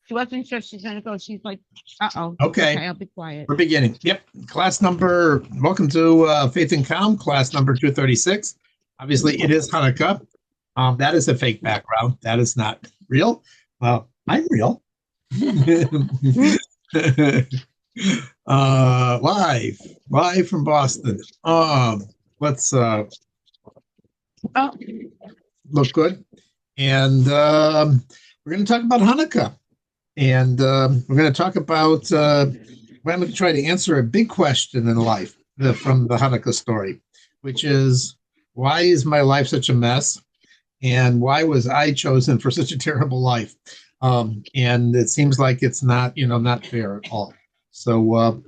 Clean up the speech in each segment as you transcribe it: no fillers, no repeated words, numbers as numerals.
She wasn't sure she's gonna go. She's like, uh-oh. Okay, Okay, I'll be quiet. we're beginning. Yep, class number. Welcome to Faith and Calm, class number 236. Obviously, it is Hanukkah. That is a fake background. That is not real. I'm real. Live from Boston. Let's Oh, look good. And we're going to talk about Hanukkah. And we're going to talk about, we're going to try to answer a big question in life from the Hanukkah story, which is, why is my life such a mess? And why was I chosen for such a terrible life? And it seems like it's not, not fair at all. So,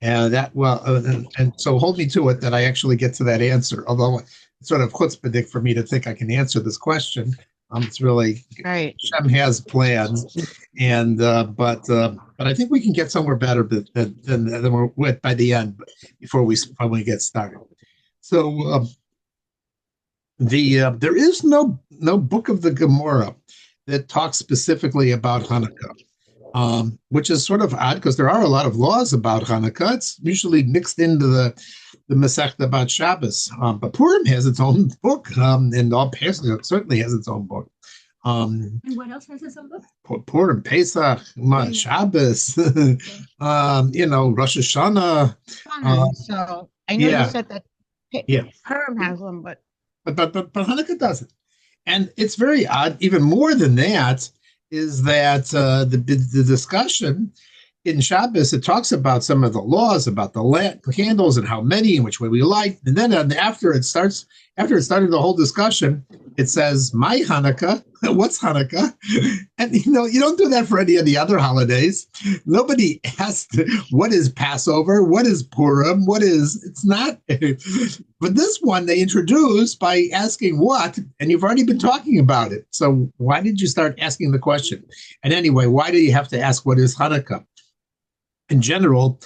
and so hold me to it that I actually get to that answer. Although it's sort of chutzpahdik for me to think I can answer this question. It's really right. Shem has plans, and but I think we can get somewhere better than we're with by the end before we probably get started. So there is no book of the Gemara that talks specifically about Hanukkah, which is sort of odd because there are a lot of laws about Hanukkah. It's usually mixed into the Masechta about Shabbos, but Purim has its own book, and all Pesach certainly has its own book. And what else has its own book? Purim, Pesach, Shabbos, Rosh Hashanah. So I know you said that Purim has one, but Hanukkah doesn't. And it's very odd. Even more than that is that the discussion in Shabbos, it talks about some of the laws about the candles and how many and which way we light. And then after it started the whole discussion, it says, my Hanukkah, what's Hanukkah? And, you don't do that for any of the other holidays. Nobody asked, what is Passover? What is Purim? It's not. But this one they introduced by asking what, and you've already been talking about it. So why did you start asking the question? And anyway, why do you have to ask what is Hanukkah? In general,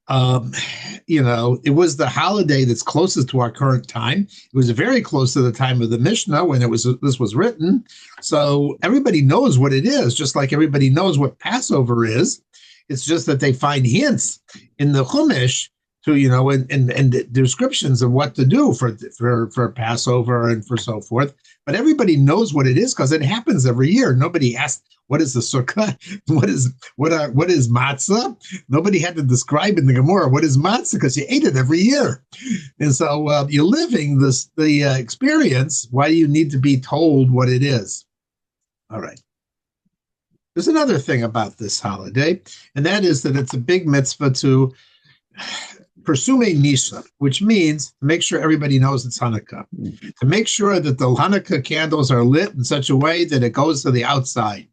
it was the holiday that's closest to our current time. It was very close to the time of the Mishnah when this was written. So everybody knows what it is, just like everybody knows what Passover is. It's just that they find hints in the Chumash to, and descriptions of what to do for Passover and for so forth. But everybody knows what it is because it happens every year. Nobody asked, what is the sukkah? What is matzah? Nobody had to describe in the Gemara what is matzah because you ate it every year. And so you're living the experience. Why do you need to be told what it is? All right. There's another thing about this holiday, and that is that it's a big mitzvah to pursue a Nisa, which means to make sure everybody knows it's Hanukkah, to make sure that the Hanukkah candles are lit in such a way that it goes to the outside.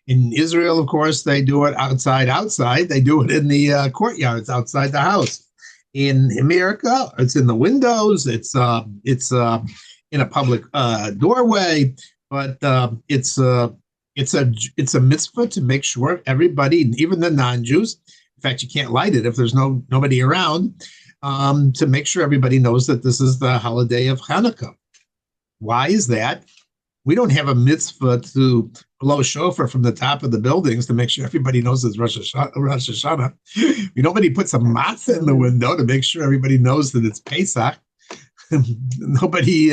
In Israel, of course, they do it outside. They do it in the courtyards outside the house. In America, it's in the windows. It's in a public doorway, but it's a mitzvah to make sure everybody, even the non-Jews, in fact, you can't light it if there's nobody around, to make sure everybody knows that this is the holiday of Hanukkah. Why is that? We don't have a mitzvah to blow shofar from the top of the buildings to make sure everybody knows it's Rosh Hashanah. Nobody puts a matzah in the window to make sure everybody knows that it's Pesach. Nobody.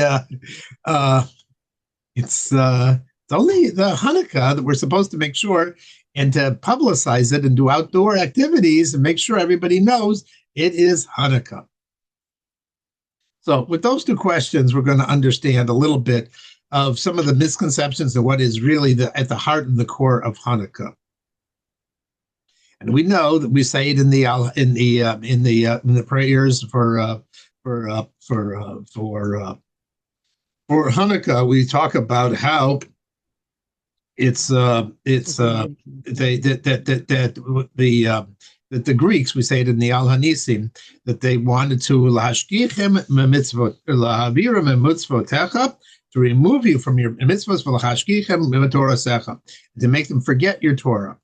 It's only the Hanukkah that we're supposed to make sure and to publicize it and do outdoor activities and make sure everybody knows it is Hanukkah. So with those two questions, we're going to understand a little bit of some of the misconceptions of what is really at the heart and the core of Hanukkah. And we know that we say it in the prayers for Hanukkah. We talk about how that the Greeks, we say it in the Al Hanisim, that they wanted to lahashkichem mitzvotecha, to remove you from your mitzvahs, to make them forget your Torah.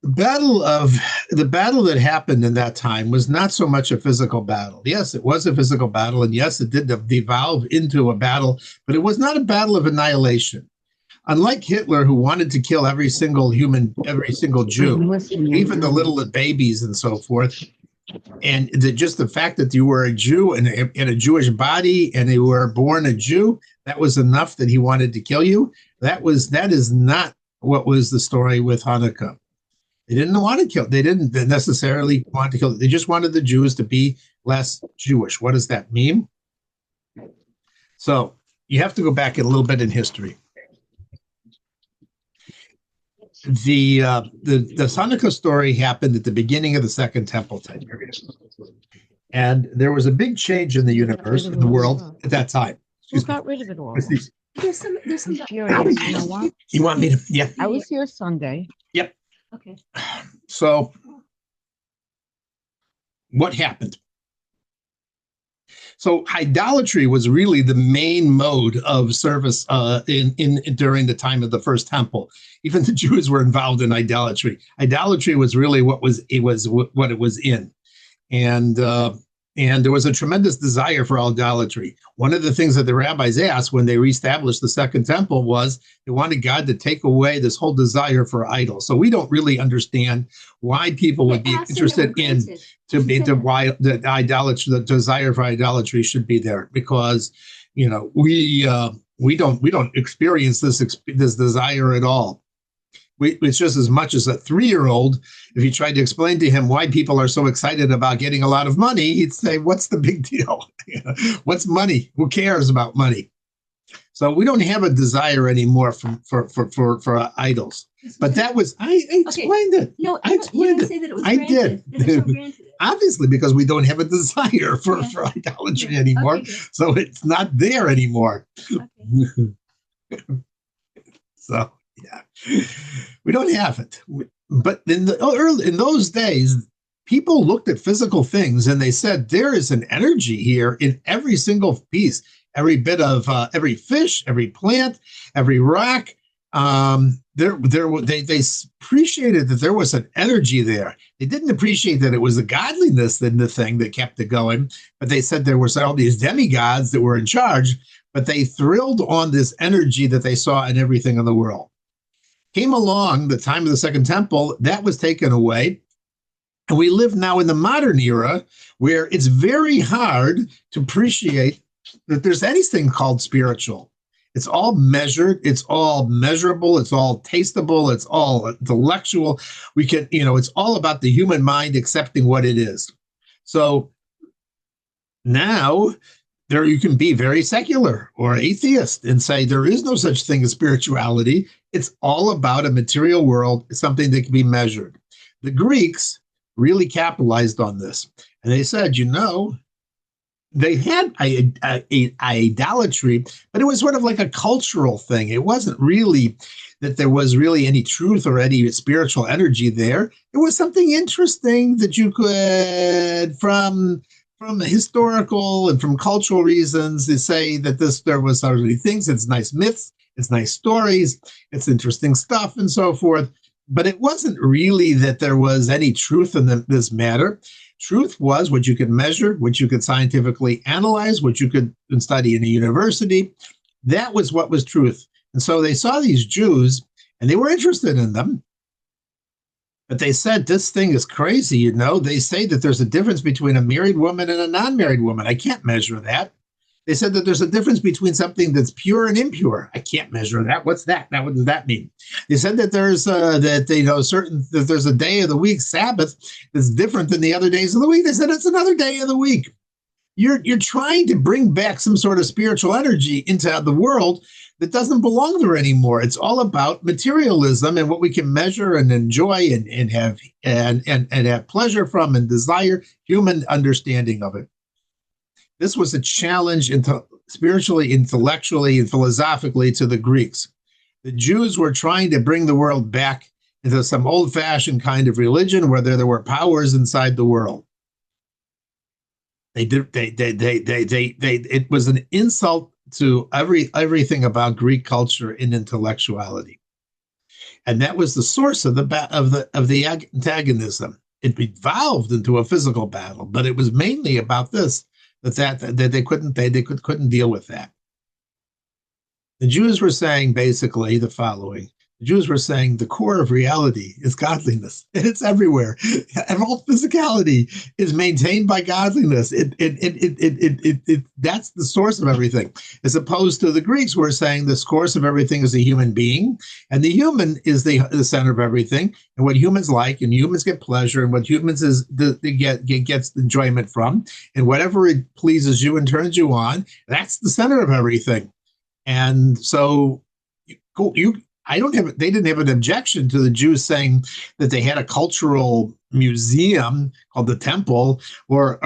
The battle that happened in that time was not so much a physical battle. Yes, it was a physical battle, and yes, it did devolve into a battle, but it was not a battle of annihilation. unlike Hitler, who wanted to kill every single human, every single Jew, even the little babies and so forth, and just the fact that you were a Jew and in a Jewish body and you were born a Jew, that was enough that he wanted to kill you. That is not what was the story with Hanukkah. They didn't want to kill. They didn't necessarily want to kill. They just wanted the Jews to be less Jewish. What does that mean? So you have to go back a little bit in history. The Chanukah story happened at the beginning of the Second Temple time period, and there was a big change in the universe, in the world at that time. Who got rid of it all? There's some. Furious, you know what? You want me to? Yeah. I was here Sunday. Yep. Okay. So, what happened? So, idolatry was really the main mode of service during the time of the First Temple. Even the Jews were involved in idolatry. Idolatry was really what it was in, and there was a tremendous desire for idolatry. One of the things that the rabbis asked when they reestablished the Second Temple was they wanted God to take away this whole desire for idols. So we don't really understand why people would be interested why the desire for idolatry should be there, because we don't experience this desire at all. It's just as much as a 3-year-old. If you tried to explain to him why people are so excited about getting a lot of money, he'd say, "What's the big deal? What's money? Who cares about money?" So we don't have a desire anymore for idols. But that was I explained it. No, I explained it. Say that it was I did. Granted. Obviously, because we don't have a desire for idolatry anymore, so it's not there anymore. Okay. So. Yeah, we don't have it. But in those days, people looked at physical things and they said there is an energy here in every single piece, every bit of every fish, every plant, every rock. They appreciated that there was an energy there. They didn't appreciate that it was the godliness in the thing that kept it going, but they said there were all these demigods that were in charge. But they thrilled on this energy that they saw in everything in the world. Came along the time of the Second Temple, that was taken away. And we live now in the modern era where it's very hard to appreciate that there's anything called spiritual. It's all measured, it's all measurable, it's all tasteable, it's all intellectual. It's all about the human mind accepting what it is. So now you can be very secular or atheist and say there is no such thing as spirituality. It's all about a material world. It's something that can be measured. The Greeks really capitalized on this. And they said, they had idolatry, but it was sort of like a cultural thing. It wasn't really that there was really any truth or any spiritual energy there. It was something interesting that you could, from historical and from cultural reasons, to say that there was already things. It's nice myths, it's nice stories, it's interesting stuff, and so forth. But it wasn't really that there was any truth in this matter. Truth was what you could measure, what you could scientifically analyze, what you could study in a university. That was what was truth. And so they saw these Jews, and they were interested in them. But they said, this thing is crazy, They say that there's a difference between a married woman and a non-married woman. I can't measure that. They said that there's a difference between something that's pure and impure. I can't measure that. What's that? What does that mean? They said that there's that there's a day of the week, Sabbath, that's different than the other days of the week. They said it's another day of the week. You're trying to bring back some sort of spiritual energy into the world that doesn't belong there anymore. It's all about materialism and what we can measure and enjoy and have pleasure from and desire, human understanding of it. This was a challenge spiritually, intellectually, and philosophically to the Greeks. The Jews were trying to bring the world back into some old-fashioned kind of religion where there were powers inside the world. It was an insult to everything about Greek culture and intellectuality, and that was the source of the antagonism. It evolved into a physical battle, but it was mainly about this. That they couldn't deal with that. The Jews were saying basically the following. The Jews were saying the core of reality is godliness. It's everywhere. And all physicality is maintained by godliness. That's the source of everything. As opposed to the Greeks who are saying the source of everything is a human being, and the human is the center of everything, and what humans like, and humans get pleasure, and what humans is gets enjoyment from, and whatever it pleases you and turns you on, that's the center of everything. And so they didn't have an objection to the Jews saying that they had a cultural museum called the temple or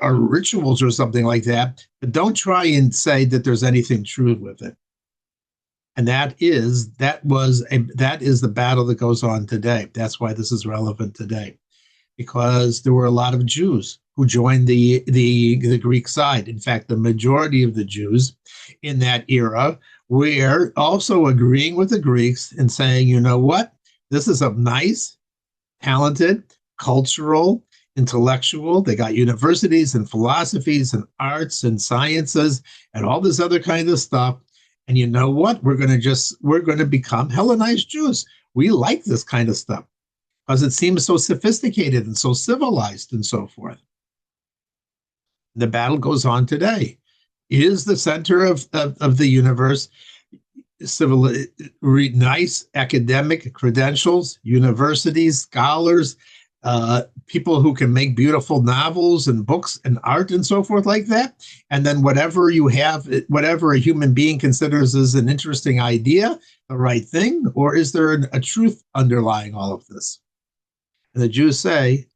rituals or something like that, but don't try and say that there's anything true with it. And that is the battle that goes on today. That's why this is relevant today, because there were a lot of Jews who joined the Greek side. In fact, the majority of the Jews in that era were also agreeing with the Greeks and saying, you know what, this is a nice, talented, cultural, intellectual. They got universities and philosophies and arts and sciences and all this other kind of stuff. And you know what? We're going to become Hellenized Jews. We like this kind of stuff because it seems so sophisticated and so civilized and so forth. The battle goes on today. Is the center of the universe nice academic credentials, universities, scholars, people who can make beautiful novels and books and art and so forth like that? And then whatever a human being considers as an interesting idea, the right thing? Or is there a truth underlying all of this? And the Jews say,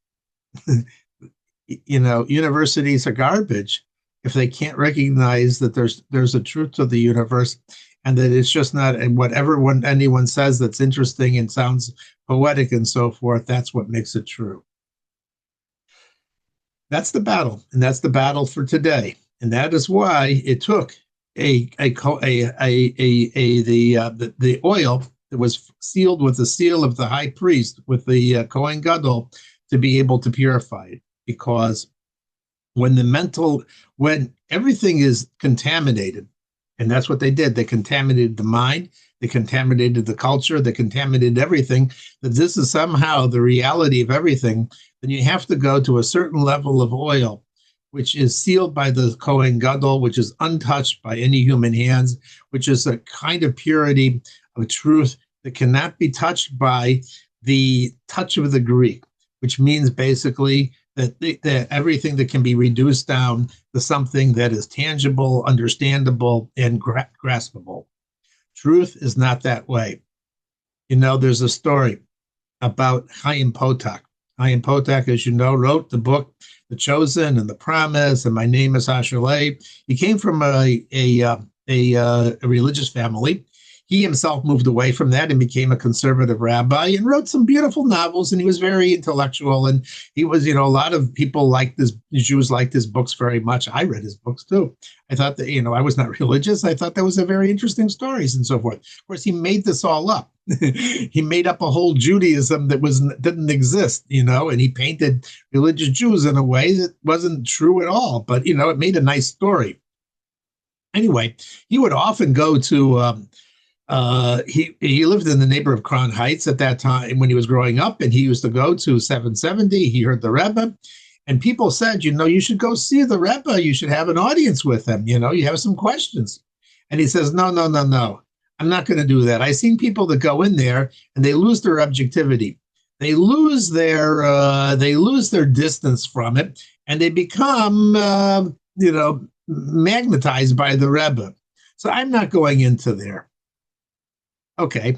universities are garbage if they can't recognize that there's a truth to the universe and that it's just not, and whatever anyone says that's interesting and sounds poetic and so forth, that's what makes it true. That's the battle, and that's the battle for today. And that is why it took the oil that was sealed with the seal of the high priest, with the Kohen Gadol, to be able to purify it. Because when everything is contaminated, and that's what they did, they contaminated the mind, they contaminated the culture, they contaminated everything, that this is somehow the reality of everything, then you have to go to a certain level of oil, which is sealed by the Kohen Gadol, which is untouched by any human hands, which is a kind of purity of truth that cannot be touched by the touch of the Greek, which means basically that everything that can be reduced down to something that is tangible, understandable, and graspable. Truth is not that way. There's a story about Chaim Potok. Chaim Potok, as you know, wrote the book The Chosen and The Promise and My Name is Asherle. He came from a religious family. He himself moved away from that and became a conservative rabbi and wrote some beautiful novels, and he was very intellectual. And he was, a lot of people Jews liked his books very much. I read his books too. I thought that, I was not religious. I thought that was a very interesting stories and so forth. Of course, he made this all up. He made up a whole Judaism that didn't exist, and he painted religious Jews in a way that wasn't true at all. But, it made a nice story. Anyway, he would often go to, he lived in the neighborhood of Crown Heights at that time when he was growing up, and he used to go to 770. He heard the Rebbe, and people said, you should go see the Rebbe. You should have an audience with him. You have some questions. And he says, no. I'm not going to do that. I've seen people that go in there and they lose their objectivity. They lose their distance from it, and they become, magnetized by the Rebbe. So I'm not going into there. Okay.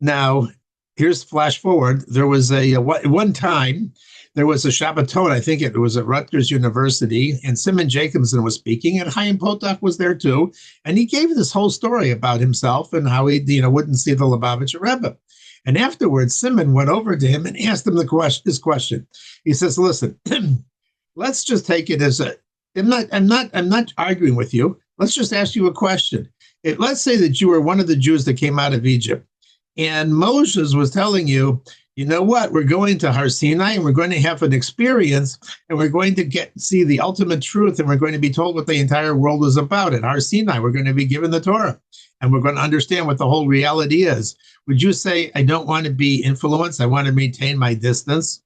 Now, here's flash forward. There was one time, there was a Shabbaton, I think it was at Rutgers University, and Simon Jacobson was speaking, and Chaim Potok was there too. And he gave this whole story about himself and how he, wouldn't see the Lubavitcher Rebbe. And afterwards, Simon went over to him and asked him this question. He says, listen, let's just take it as I'm not arguing with you. Let's just ask you a question. Let's say that you were one of the Jews that came out of Egypt, and Moses was telling you, you know what, we're going to Har Sinai, and we're going to have an experience, and we're going to see the ultimate truth, and we're going to be told what the entire world is about. At Har Sinai, we're going to be given the Torah. and we're going to understand what the whole reality is. Would you say, I don't want to be influenced, I want to maintain my distance?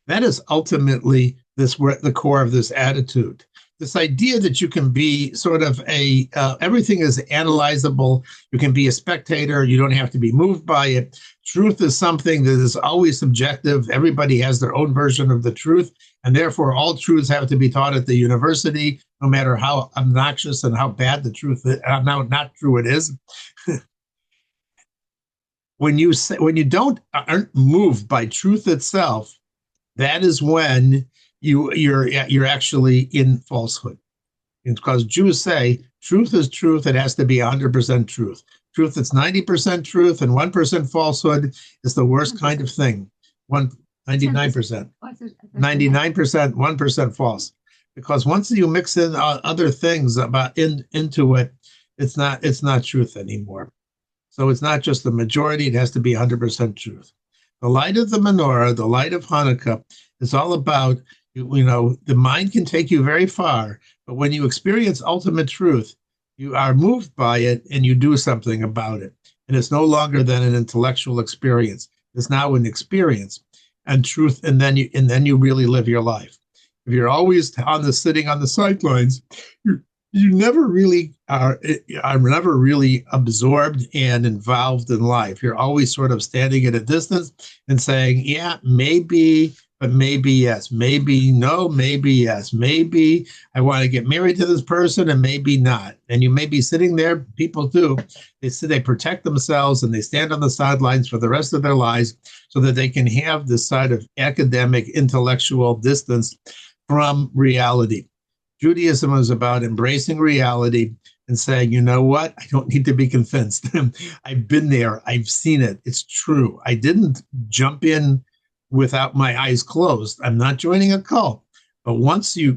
That is ultimately the core of this attitude. This idea that you can be sort of everything is analyzable. You can be a spectator. You don't have to be moved by it. Truth is something that is always subjective. Everybody has their own version of the truth, and therefore all truths have to be taught at the university, no matter how obnoxious and how bad the truth is, how not true it is. When you aren't moved by truth itself, that is when you're actually in falsehood. Because Jews say truth is truth, it has to be 100% truth. Truth that's 90% truth and 1% falsehood is the worst kind of thing. 99%. 99%, 1% false. Because once you mix in other things into it, it's not truth anymore. So it's not just the majority, it has to be 100% truth. The light of the menorah, the light of Hanukkah, is all about, the mind can take you very far, but when you experience ultimate truth, you are moved by it and you do something about it. And it's no longer than an intellectual experience. It's now an experience and truth, and then you really live your life. If you're always sitting on the sidelines, you never really are never really absorbed and involved in life. You're always sort of standing at a distance and saying, yeah, maybe, but maybe yes, maybe no, maybe yes, maybe I want to get married to this person and maybe not. And you may be sitting there, people do, they protect themselves and they stand on the sidelines for the rest of their lives so that they can have this side of academic, intellectual distance from reality. Judaism is about embracing reality and saying, you know what? I don't need to be convinced. I've been there. I've seen it. It's true. I didn't jump in without my eyes closed. I'm not joining a cult. But once you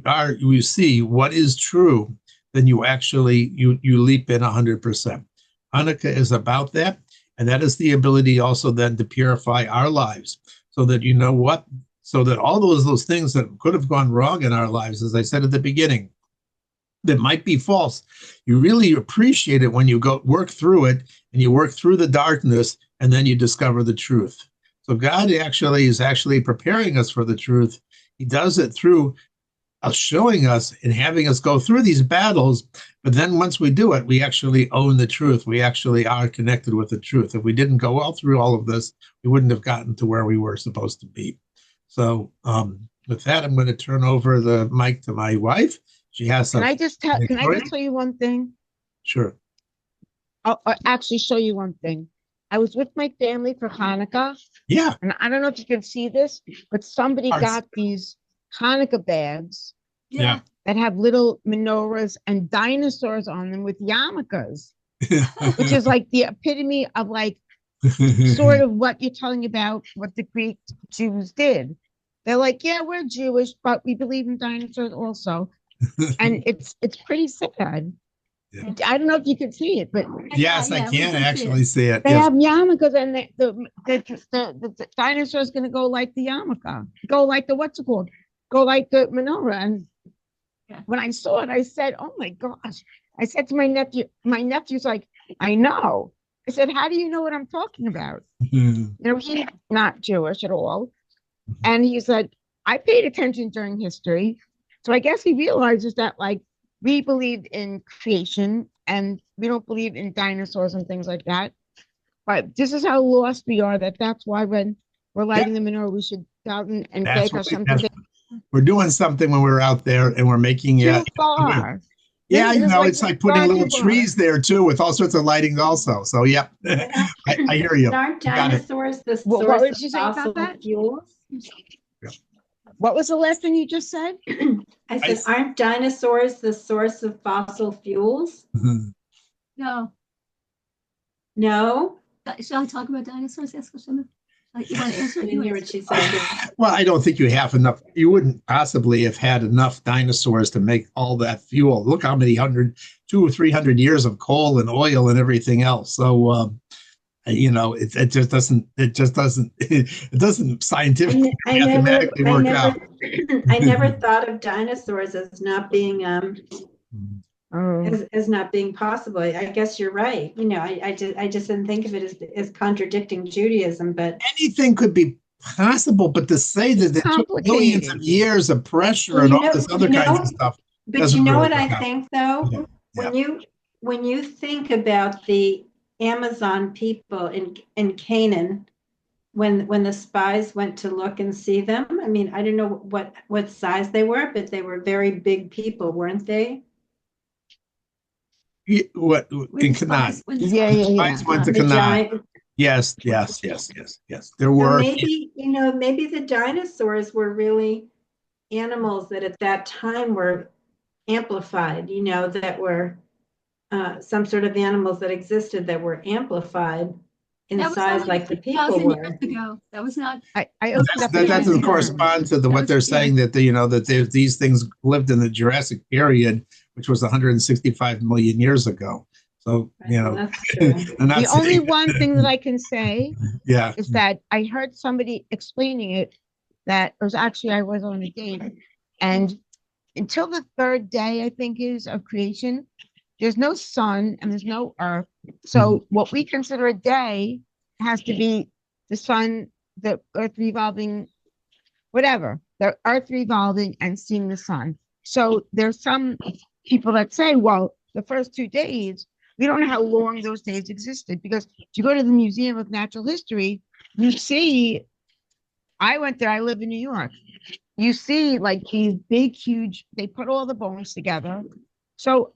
see what is true, then you actually, you leap in 100%. Hanukkah is about that. And that is the ability also then to purify our lives so that, you know what? So that all those things that could have gone wrong in our lives, as I said at the beginning, that might be false, you really appreciate it when you go work through it and you work through the darkness and then you discover the truth. So God is actually preparing us for the truth. He does it through showing us and having us go through these battles. But then once we do it, we actually own the truth. We actually are connected with the truth. If we didn't go all through all of this, we wouldn't have gotten to where we were supposed to be. So with that, I'm going to turn over the mic to my wife. She has some. Can I just tell you one thing? Sure. I'll actually show you one thing. I was with my family for Hanukkah. Yeah. And I don't know if you can see this, but somebody got these Hanukkah bags. Yeah. That have little menorahs and dinosaurs on them with yarmulkes, which is like the epitome of like sort of what you're telling about what the Greek Jews did. They're like, yeah, we're Jewish, but we believe in dinosaurs also. And it's pretty sad. Yeah. I don't know if you can see it, but yes, I can actually see it. They have yarmulkes, and the dinosaur is going to go like the yarmulke, go like the go like the menorah. And when I saw it, I said, "Oh my gosh!" I said to my nephew. My nephew's like, "I know." I said, "How do you know what I'm talking about?" He's not Jewish at all, and he said, "I paid attention during history." So I guess he realizes that, like, we believed in creation and we don't believe in dinosaurs and things like that. But this is how lost we are, that's why when we're lighting the menorah, we should out and take us something. We're doing something when we're out there and we're making it. Too far. Yeah, it's like putting little trees there too with all sorts of lighting also. So, yeah, I hear you. Aren't dinosaurs the source of fossil fuels? What was the last thing you just said? I said, aren't dinosaurs the source of fossil fuels? No. No? Shall I talk about dinosaurs? Yes, you want to answer? I didn't hear what she said. Well, I don't think you have enough. You wouldn't possibly have had enough dinosaurs to make all that fuel. Look how many 200 or 300 years of coal and oil and everything else. So, it doesn't scientifically mathematically work out. I never thought of dinosaurs as not being Oh, as not being possible. I guess you're right. You know, I just didn't think of it as contradicting Judaism, but Anything could be possible, but to say it's that it took millions of complicated. years of pressure well, and all this other kinds of stuff but you doesn't know really what I work out. think though? Yeah. Yeah. When you think about the Amazon people in Canaan, when the spies went to look and see them, I mean, I don't know what size they were, but they were very big people, weren't they? What When in the spies, Canaan? when the Yeah, spies, yeah, Spies went to The Canaan. giant. Yes, yes, yes, yes, yes. There So were. maybe, maybe the dinosaurs were really animals that at that time were amplified, that were some sort of animals that existed that were amplified in that was size only like the people 1,000 years were. ago. That was not. I opened up That the can doesn't of worms. correspond to That what was- they're yeah. saying that that these things lived in the Jurassic period, which was 165 million years ago. So Well, that's true. I'm not The only saying, one thing that I can say yeah, is that I heard somebody explaining it that it was actually I was on a date, and until the third day, I think is of creation, there's no sun and there's no earth. So what we consider a day has to be the sun, the earth revolving, whatever, the earth revolving and seeing the sun. So there's some people that say, well, the first 2 days, we don't know how long those days existed because if you go to the Museum of Natural History, you see, I went there, I live in New York. You see like these big, huge, they put all the bones together. So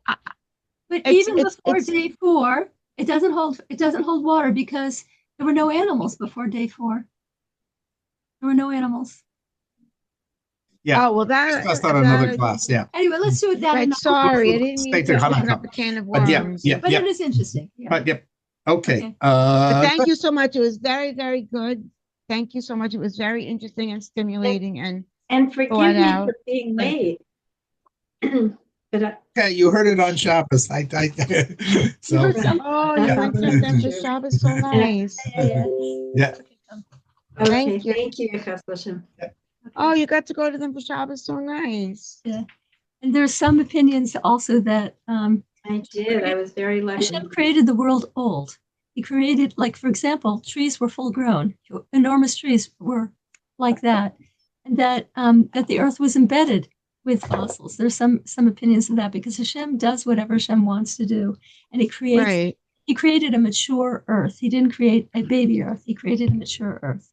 But It's- even it's- before it's- day 4, it doesn't hold water because there were no animals before day 4. There were no animals. yeah. oh, well, that, That's not another that, class. Yeah. Anyway, let's do it that. right, another sorry, I time. didn't mean Stay to to open Hanukkah. up a can of But yeah, worms. yeah, But yeah. it is interesting. Yeah. But yep. Okay. Okay. But thank you so much. It was very, very good. Thank you so much. It was very interesting and stimulating and And forgive Thought me out. for being Thank late. But Okay, you heard it on Shabbos. So heard some- oh, you went to them for Shabbos, so nice. Yeah. yeah. okay, Thank you. thank you, Chas Hashem. Oh, you got to go to them for Shabbos, so nice. Yeah. And there's some opinions also that I did. I was very lucky. Hashem created the world old. He created, like, for example, trees were full grown. Enormous trees were like that. And that the earth was embedded with fossils. There's some opinions of that because Hashem does whatever Hashem wants to do. And he Right. created a mature earth. He didn't create a baby earth. He created a mature earth.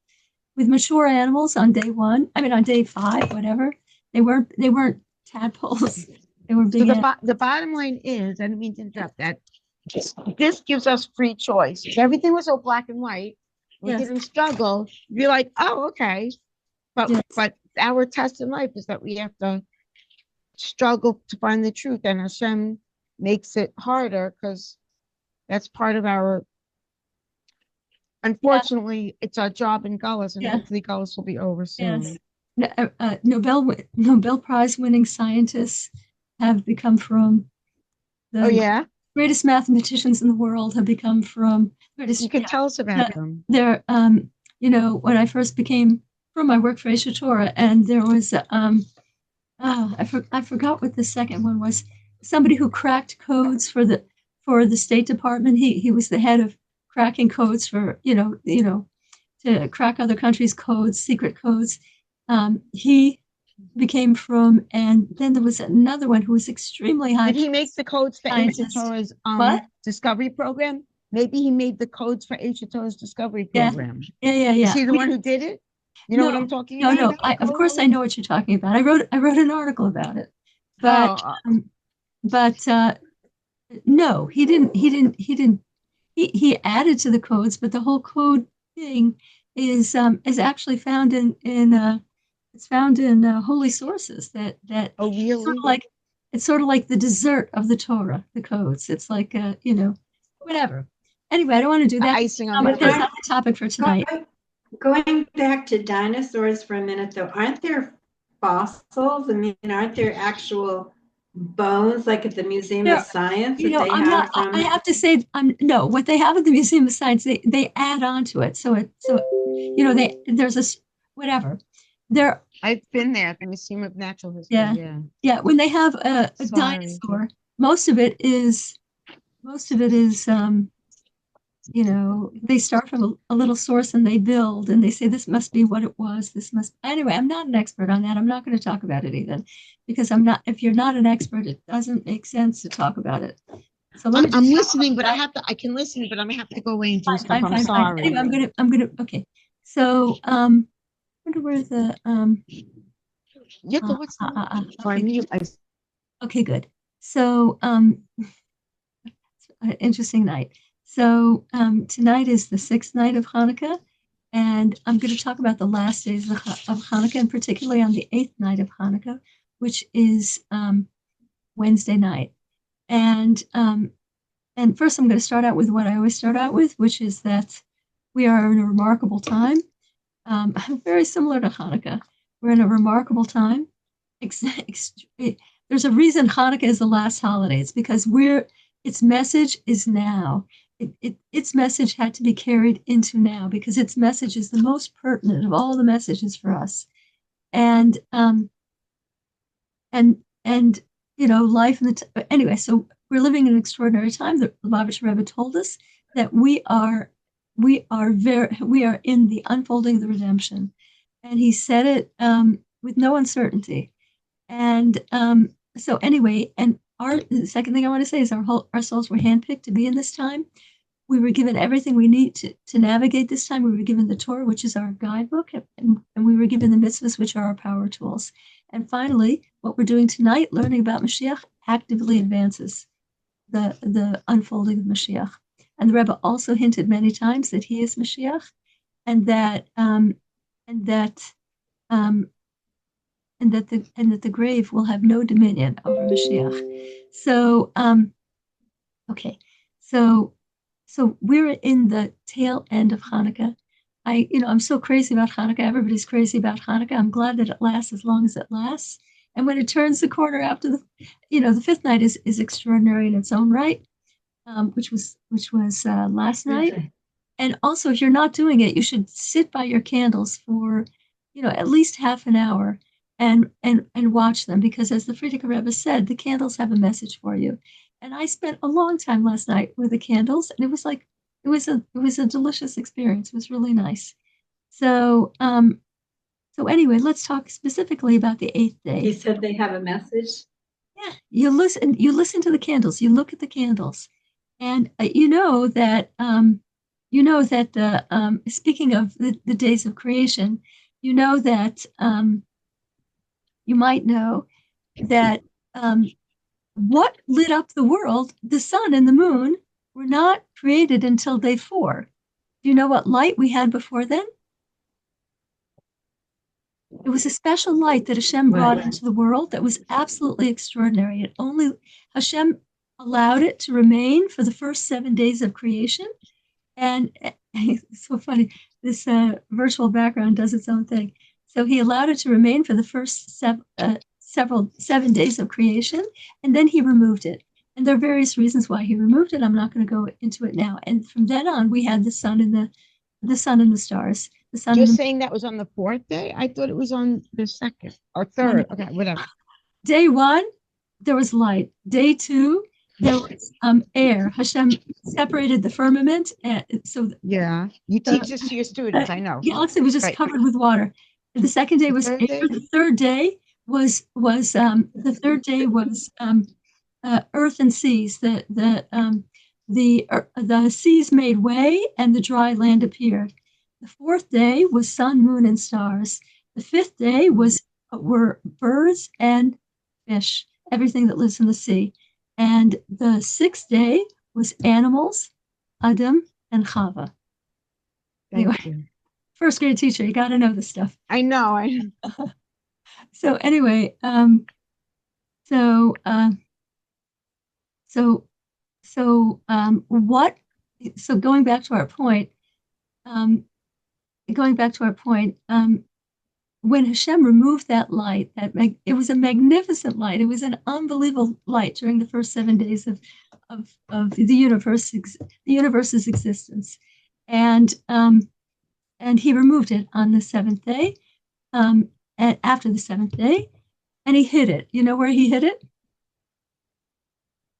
With mature animals on day 1, I mean on day 5, whatever, they weren't tadpoles. They were So big animals. the bottom line is, I didn't mean to interrupt that. This gives us free choice. If everything was so black and white, we Yes. didn't struggle. You'd be like, oh, okay. But Yes. but our test in life is that we have to struggle to find the truth, and Hashem makes it harder because that's part of our. Unfortunately, it's our job in Gullus, and Yeah. hopefully Gullus will be over soon. Yes. Nobel Prize winning scientists have become from the Oh yeah, greatest mathematicians in the world have become from greatest. you can tell us about them. They're when I first became from I worked for Asia Torah, and there was I forgot what the second one was. Somebody who cracked codes for the State Department. He was the head of cracking codes for to crack other countries' codes, secret codes. He became from, and then there was another one who was extremely high. Did he make the codes for Asia Scientist. Torah's What? discovery program? Maybe he made the codes for Asia Torah's discovery Yeah. program. Yeah. Is he the one who did it? You know what I'm talking about? No. Of course, I know what you're talking about. I wrote an article about it, but no, he didn't. He added to the codes, but the whole code thing is actually found in it's found in holy sources that Oh, really? it's sort of like the dessert of the Torah, the codes. It's like whatever. Anyway, I don't want to do The that. icing on But the that's cake. not the topic for tonight. Going back to dinosaurs for a minute, though, aren't there fossils? I mean, aren't there actual bones, like at the Museum There- of Science, You that know, they I'm have not. from? I have to say, no. What they have at the Museum of Science, they add on to it. So there's a whatever. I've been there at the Museum of Natural History. Yeah. Yeah. Yeah, when they have a Sorry. dinosaur, most of it is they start from a little source and they build and they say this must be what it was. Anyway, I'm not an expert on that. I'm not going to talk about it even because if you're not an expert, it doesn't make sense to talk about it. So I'm listening, but I can listen, but I'm gonna have to go away and do stuff. I'm sorry. Anyway, okay. So, wonder where the, You have to watch okay, good. So, interesting night. So tonight is the 6th night of Hanukkah, and I'm going to talk about the last days of Hanukkah, and particularly on the 8th night of Hanukkah, which is Wednesday night. And first, I'm going to start out with what I always start out with, which is that we are in a remarkable time, very similar to Hanukkah. We're in a remarkable time. There's a reason Hanukkah is the last holiday. It's because its message is now. Its message had to be carried into now because its message is the most pertinent of all the messages for us. And life anyway. So we're living in an extraordinary time. The Lubavitcher Rebbe told us that we are in the unfolding of the redemption, and he said it with no uncertainty. And so anyway, and the second thing I want to say is our souls were handpicked to be in this time. We were given everything we need to navigate this time. We were given the Torah, which is our guidebook, and we were given the mitzvahs, which are our power tools. And finally, what we're doing tonight, learning about Mashiach, actively advances the unfolding of Mashiach. And the Rebbe also hinted many times that he is Mashiach, and that the grave will have no dominion over Mashiach. So, okay, so we're in the tail end of Hanukkah. I'm so crazy about Hanukkah. Everybody's crazy about Hanukkah. I'm glad that it lasts as long as it lasts. And when it turns the corner after the 5th night is extraordinary in its own right, which was last night. And also, if you're not doing it, you should sit by your candles for, at least half an hour and watch them, because as the Frierdiker Rebbe said, the candles have a message for you. And I spent a long time last night with the candles, and it was a delicious experience. It was really nice. So anyway, let's talk specifically about the 8th day. He said they have a message. Yeah, you listen to the candles, you look at the candles, and you know that speaking of the days of creation, you know that you might know that what lit up the world, the sun and the moon, were not created until day 4. Do you know what light we had before then? It was a special light that Hashem brought into the world that was absolutely extraordinary. Hashem allowed it to remain for the first 7 days of creation. And it's so funny, this virtual background does its own thing. So he allowed it to remain for the first 7 days of creation, and then he removed it. And there are various reasons why he removed it. I'm not going to go into it now. And from then on, we had the sun and the stars. You're saying that was on the 4th day? I thought it was on the 2nd or 3rd. Okay, whatever. Day 1, there was light. Day 2, there was air. Hashem separated the firmament, and so yeah, you teach this to your students. I know. Galaxy was just covered with water. The second day was air. The third day was earth and seas. The seas made way, and the dry land appeared. The 4th day was sun, moon, and stars. The 5th day were birds and fish, everything that lives in the sea. And the 6th day was animals, Adam and Chava. Anyway, first grade teacher, you got to know this stuff. I know. So anyway, going back to our point, when Hashem removed that light, it was a magnificent light. It was an unbelievable light during the first 7 days of the universe's existence, and he removed it on the 7th day, and after the 7th day, and he hid it. You know where he hid it?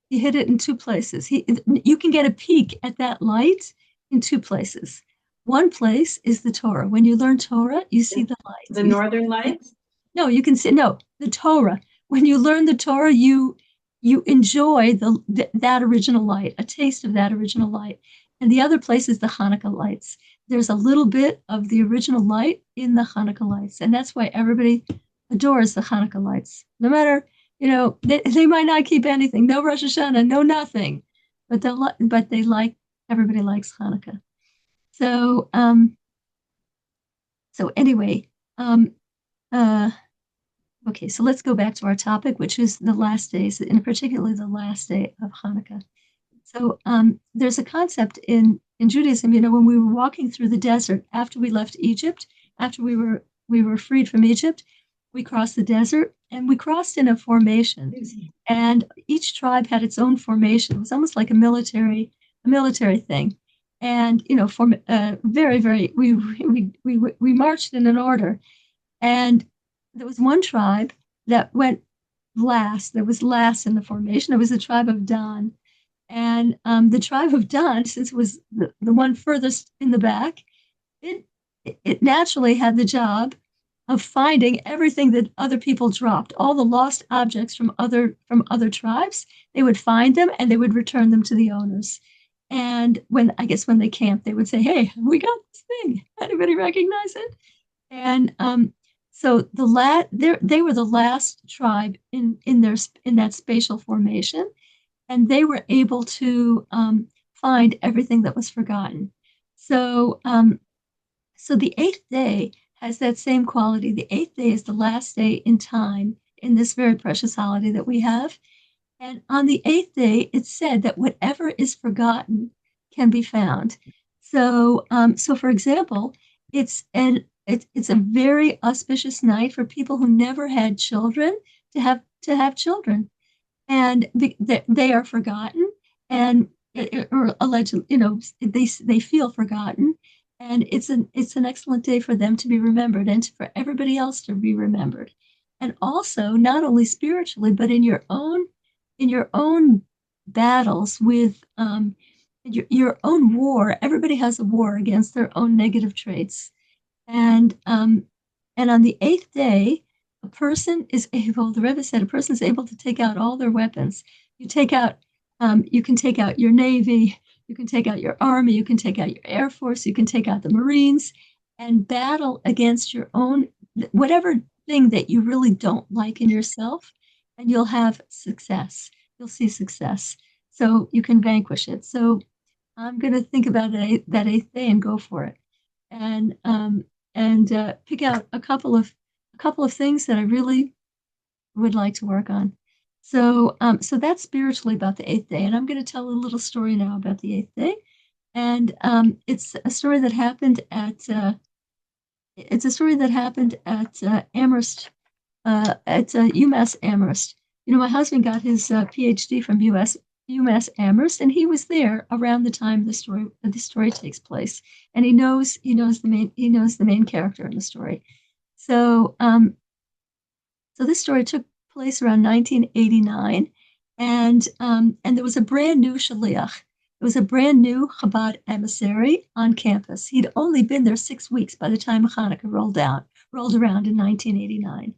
He hid it in two places. You can get a peek at that light in two places. One place is the Torah. When you learn Torah, you see the lights. The Northern Lights? No, you can see the Torah. When you learn the Torah, you enjoy that original light, a taste of that original light. And the other place is the Hanukkah lights. There's a little bit of the original light in the Hanukkah lights, and that's why everybody adores the Hanukkah lights. No matter, they might not keep anything, no Rosh Hashanah, no nothing, but everybody likes Hanukkah. So anyway, okay, so let's go back to our topic, which is the last days, and particularly the last day of Hanukkah. So there's a concept in Judaism, when we were walking through the desert after we left Egypt, after we were freed from Egypt, we crossed the desert and we crossed in a formation. And each tribe had its own formation. It was almost like a military thing. And we marched in an order. And there was one tribe that went last. That was last in the formation. It was the tribe of Dan. And the tribe of Dan, since it was the one furthest in the back, it naturally had the job of finding everything that other people dropped, all the lost objects from other tribes. They would find them and they would return them to the owners. And when they camped, they would say, "Hey, we got this thing. Anybody recognize it?" And so they were the last tribe in that spatial formation. And they were able to find everything that was forgotten. So the eighth day has that same quality. The eighth day is the last day in time in this very precious holiday that we have. And on the eighth day, it's said that whatever is forgotten can be found. So for example, it's a very auspicious night for people who never had children to have children. And they are forgotten, and or allegedly, they feel forgotten, and it's an excellent day for them to be remembered and for everybody else to be remembered, and also not only spiritually but in your own battles with your own war. Everybody has a war against their own negative traits, and on the eighth day, the Rebbe said, a person is able to take out all their weapons. You can take out your Navy, you can take out your Army, you can take out your Air Force, you can take out the Marines and battle against your own, whatever thing that you really don't like in yourself, and you'll have success. You'll see success. So you can vanquish it. So I'm going to think about that eighth day and go for it. And pick out a couple of things that I really would like to work on. So that's spiritually about the eighth day. And I'm going to tell a little story now about the eighth day. And it's a story that happened at Amherst, at UMass Amherst. My husband got his PhD from UMass Amherst, and he was there around the time the story takes place. And he knows the main character in the story. So this story took place around 1989, and there was a brand new shaliach. It was a brand new Chabad emissary on campus. He'd only been there 6 weeks by the time Hanukkah rolled around in 1989,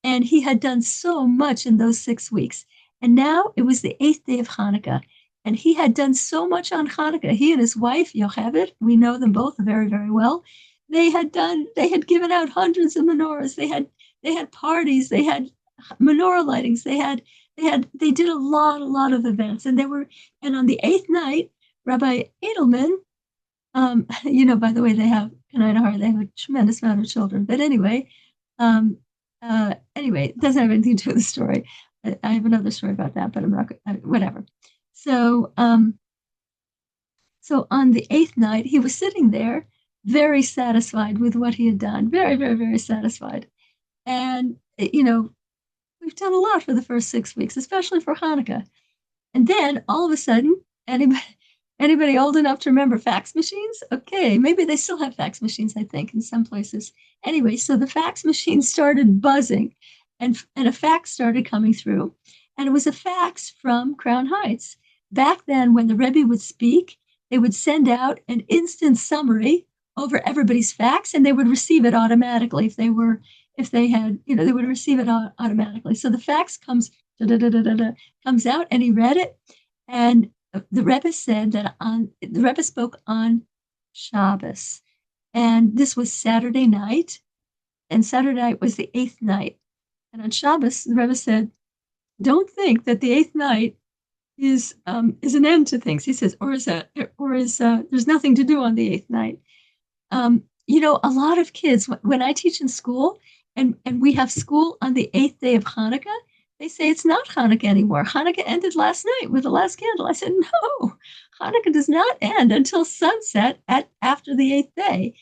and he had done so much in those 6 weeks. And now it was the eighth day of Hanukkah, and he had done so much on Hanukkah. He and his wife Yocheved, we know them both very, very well. They had given out hundreds of menorahs. They had parties. They had menorah lightings. They did a lot of events. And on the eighth night, Rabbi Edelman, by the way, they have a tremendous amount of children. But anyway, it doesn't have anything to do with the story. I have another story about that, but I'm not, whatever. So on the eighth night, he was sitting there, very satisfied with what he had done, very, very, very satisfied. And, we've done a lot for the first 6 weeks, especially for Hanukkah. And then all of a sudden, anybody old enough to remember fax machines? Okay, maybe they still have fax machines, I think, in some places. Anyway, so the fax machine started buzzing, and a fax started coming through. and it was a fax from Crown Heights. Back then, when the Rebbe would speak, they would send out an instant summary over everybody's fax, and they would receive it automatically if they had, they would receive it automatically. So the fax comes out, and he read it, and the Rebbe said that the Rebbe spoke on Shabbos, and this was Saturday night, and Saturday night was the 8th night, and on Shabbos the Rebbe said, "Don't think that the 8th night is an end to things." He says, there's nothing to do on the 8th night. A lot of kids, when I teach in school, and we have school on the 8th day of Hanukkah, they say it's not Hanukkah anymore. Hanukkah ended last night with the last candle. I said, no, Hanukkah does not end until sunset after the 8th day,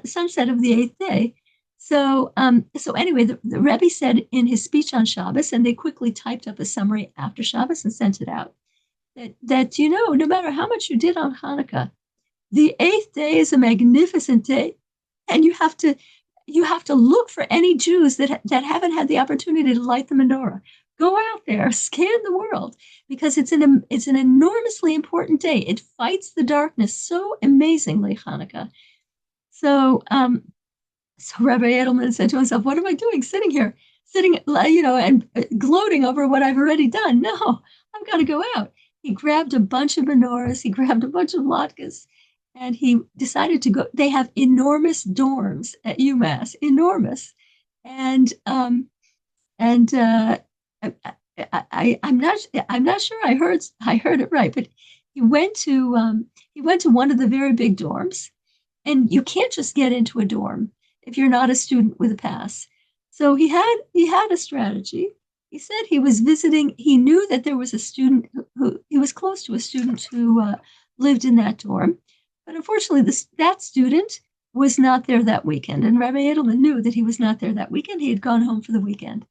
sunset of the 8th day. So anyway, the Rebbe said in his speech on Shabbos, and they quickly typed up a summary after Shabbos and sent it out, that no matter how much you did on Hanukkah, the 8th day is a magnificent day, and you have to look for any Jews that haven't had the opportunity to light the menorah. Go out there, scan the world, because it's an enormously important day. It fights the darkness so amazingly, Hanukkah. So Rabbi Edelman said to himself, "What am I doing, sitting, and gloating over what I've already done? No, I've got to go out." He grabbed a bunch of menorahs. He grabbed a bunch of latkes. And he decided to go. They have enormous dorms at UMass, enormous, and I'm not sure I heard it right, but he went to one of the very big dorms, and you can't just get into a dorm if you're not a student with a pass. So he had a strategy. He said he was visiting. He knew that there was a student who he was close to a student who lived in that dorm. But unfortunately, that student was not there that weekend. And Rabbi Edelman knew that he was not there that weekend. He had gone home for the weekend.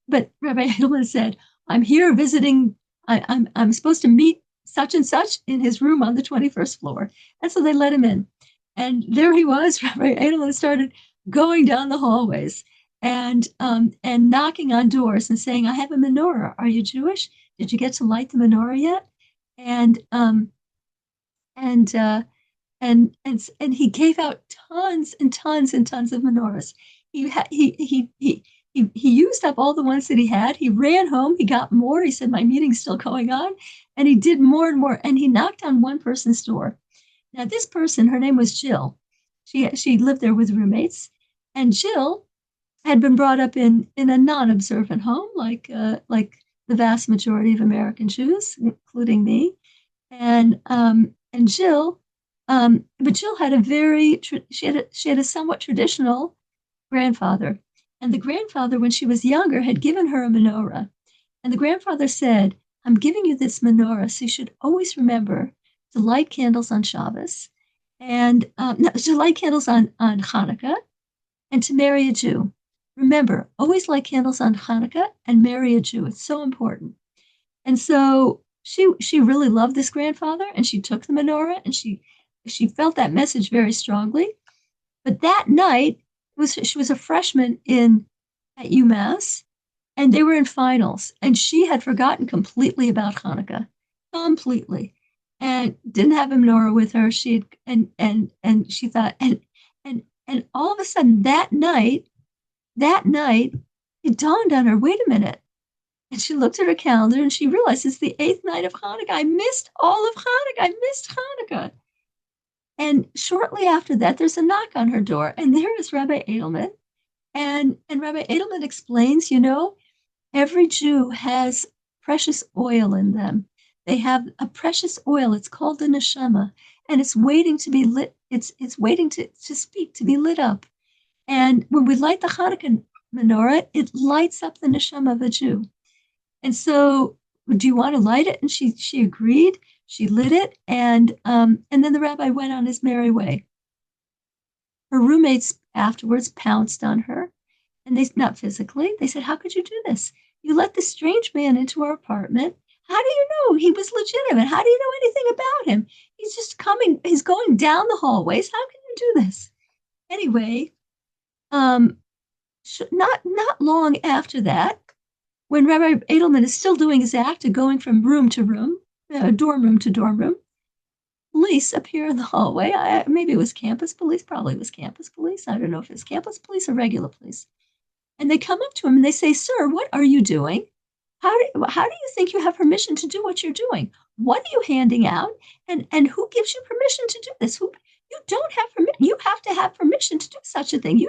But Rabbi Edelman said, "I'm here visiting. I'm supposed to meet such and such in his room on the 21st floor." And so they let him in. And there he was. Rabbi Edelman started going down the hallways and knocking on doors and saying, "I have a menorah. Are you Jewish? Did you get to light the menorah yet?" And he gave out tons and tons and tons of menorahs. He used up all the ones that he had. He ran home. He got more. He said, "My meeting's still going on," and he did more and more. And he knocked on one person's door. Now, this person, her name was Jill. She lived there with roommates, and Jill had been brought up in a non-observant home, like the vast majority of American Jews, including me, and Jill. But Jill had she had a somewhat traditional grandfather. And the grandfather, when she was younger, had given her a menorah. And the grandfather said, "I'm giving you this menorah, so you should always remember to light candles on Shabbos, and to light candles on Hanukkah, and to marry a Jew. Remember, always light candles on Hanukkah and marry a Jew. It's so important." And so she really loved this grandfather, and she took the menorah, and she felt that message very strongly. But that night, she was a freshman at UMass, and they were in finals, and she had forgotten completely about Hanukkah, completely, and didn't have a menorah with her. She had, and she thought, and all of a sudden that night, it dawned on her, wait a minute. And she looked at her calendar and she realized it's the 8th night of Hanukkah. I missed all of Hanukkah. I missed Hanukkah. And shortly after that, there's a knock on her door, and there is Rabbi Edelman. And Rabbi Edelman explains, every Jew has precious oil in them. They have a precious oil. It's called the neshama, and it's waiting to be lit. It's waiting to speak, to be lit up. And when we light the Hanukkah menorah, it lights up the neshama of a Jew. And so, do you want to light it? And she agreed. She lit it, and then the rabbi went on his merry way. Her roommates afterwards pounced on her, and not physically. They said, "How could you do this? You let this strange man into our apartment. How do you know he was legitimate? How do you know anything about him? He's just coming. He's going down the hallways. How can you do this?" Anyway, not long after that, when Rabbi Edelman is still doing his act of going from room to room, dorm room to dorm room, police appear in the hallway. Maybe it was campus police, probably it was campus police. I don't know if it's campus police or regular police. And they come up to him and they say, "Sir, what are you doing? How do you think you have permission to do what you're doing? What are you handing out? And who gives you permission to do this? You don't have permission. You have to have permission to do such a thing.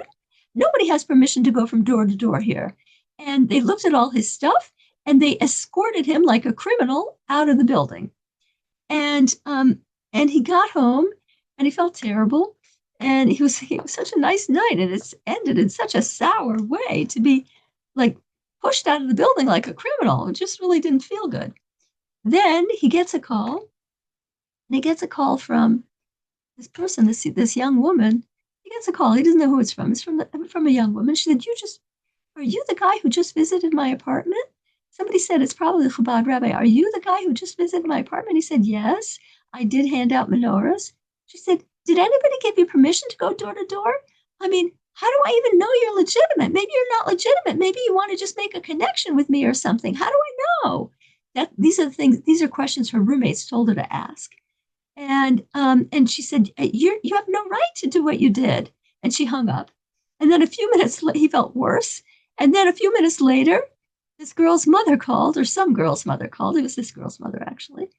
Nobody has permission to go from door to door here." And they looked at all his stuff and they escorted him like a criminal out of the building. And he got home and he felt terrible. And it was such a nice night, and it's ended in such a sour way to be like pushed out of the building like a criminal. It just really didn't feel good. Then he gets a call, and he gets a call from this person, this young woman. He gets a call. He doesn't know who it's from. It's from a young woman. She said, "Are you the guy who just visited my apartment?" Somebody said, "It's probably the Chabad rabbi. Are you the guy who just visited my apartment?" He said, "Yes, I did hand out menorahs." She said, "Did anybody give you permission to go door to door? I mean, how do I even know you're legitimate? Maybe you're not legitimate. Maybe you want to just make a connection with me or something. How do I know?" These are the things, these are questions her roommates told her to ask. And she said, you have no right to do what you did." And she hung up. And then a few minutes he felt worse. And then a few minutes later, this girl's mother called, or some girl's mother called. It was this girl's mother, actually.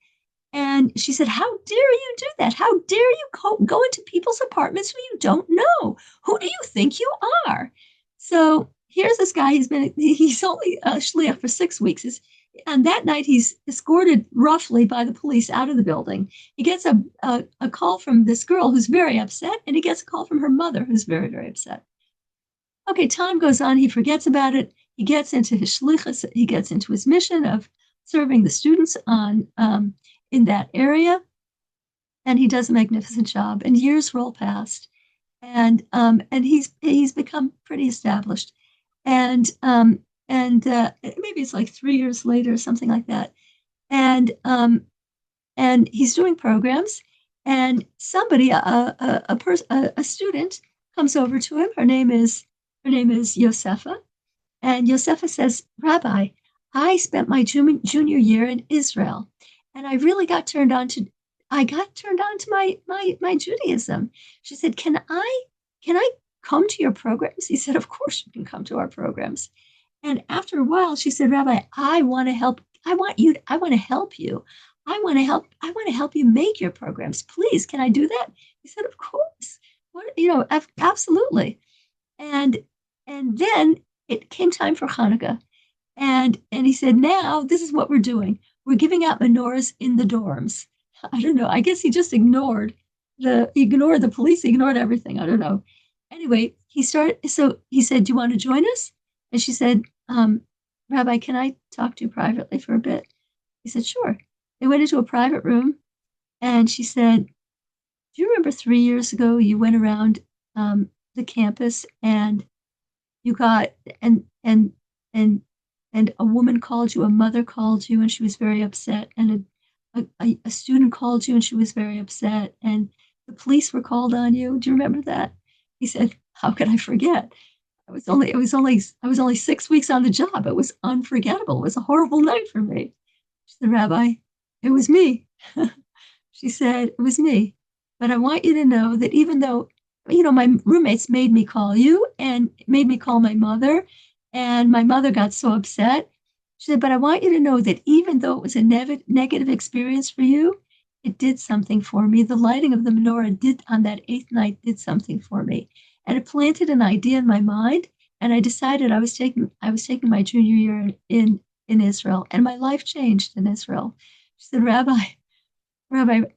And she said, "How dare you do that? How dare you go into people's apartments who you don't know? Who do you think you are?" So here's this guy. He's only shliach for 6 weeks. And that night, he's escorted roughly by the police out of the building. He gets a call from this girl who's very upset, and he gets a call from her mother who's very, very upset. Okay, time goes on. He forgets about it. He gets into his shlichus. He gets into his mission of serving the students in that area, and he does a magnificent job. And years roll past, and he's become pretty established. And maybe it's like 3 years later, something like that. And he's doing programs, and somebody, a student, comes over to him. Her name is Yosefa, and Yosefa says, "Rabbi, I spent my junior year in Israel, and I really got turned on to my Judaism." She said, "Can I come to your programs?" He said, "Of course you can come to our programs." And after a while, she said, "Rabbi, I want to help. I want to help you. I want to help you make your programs. Please, can I do that?" He said, "Of course. Absolutely." And then it came time for Chanukah. And he said, "Now this is what we're doing. We're giving out menorahs in the dorms." I don't know. I guess he just ignored the police, ignored everything. I don't know. Anyway, so he said, "Do you want to join us?" And she said, "Rabbi, can I talk to you privately for a bit?" He said, "Sure." They went into a private room, and she said, "Do you remember 3 years ago you went around the campus and you got and a woman called you, a mother called you, and she was very upset, and a student called you and she was very upset, and the police were called on you. Do you remember that?" He said, "How could I forget? I was only 6 weeks on the job. It was unforgettable. It was a horrible night for me." She said, "Rabbi, it was me." She said, "It was me. But I want you to know that even though, my roommates made me call you and made me call my mother, and my mother got so upset." She said, "But I want you to know that even though it was a negative experience for you, it did something for me. The lighting of the menorah on that 8th night did something for me. And it planted an idea in my mind, and I decided I was taking my junior year in Israel, and my life changed in Israel." She said, Rabbi,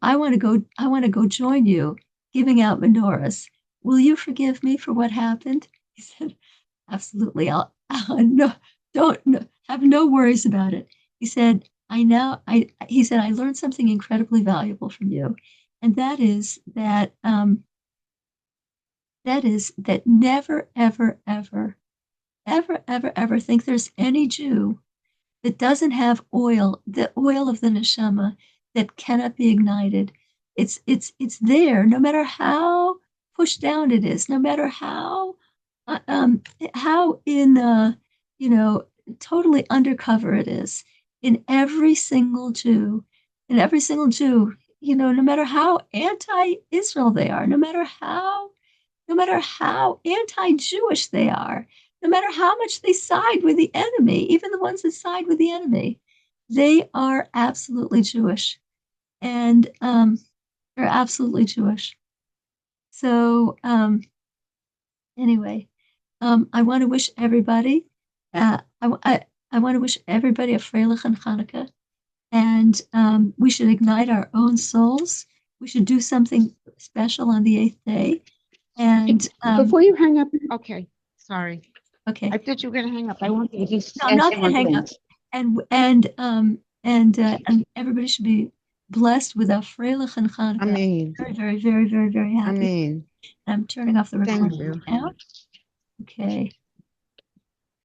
I want to go join you giving out menorahs. Will you forgive me for what happened?" He said, "Absolutely. No, don't have no worries about it." He said, "I learned something incredibly valuable from you, and that is that never, ever, ever, ever, ever, ever think there's any Jew that doesn't have the oil of the neshama that cannot be ignited. It's there, no matter how pushed down it is, no matter how in totally undercover it is in every single Jew, no matter how anti-Israel they are, no matter how anti-Jewish they are, no matter how much they side with the enemy, even the ones that side with the enemy, they are absolutely Jewish. And they're absolutely Jewish. So anyway, I want to wish everybody, I want to wish everybody a Freilich and Chanukah. And we should ignite our own souls. We should do something special on the 8th day. And before you hang up, okay, sorry. Okay. I thought you were going to hang up. I want you to just. No, I'm not going to hang up. And everybody should be blessed with a Freilich and Chanukah. Amen. Very, very, very, very, very happy. Amen. I'm turning off the Thank recording you. now. Okay.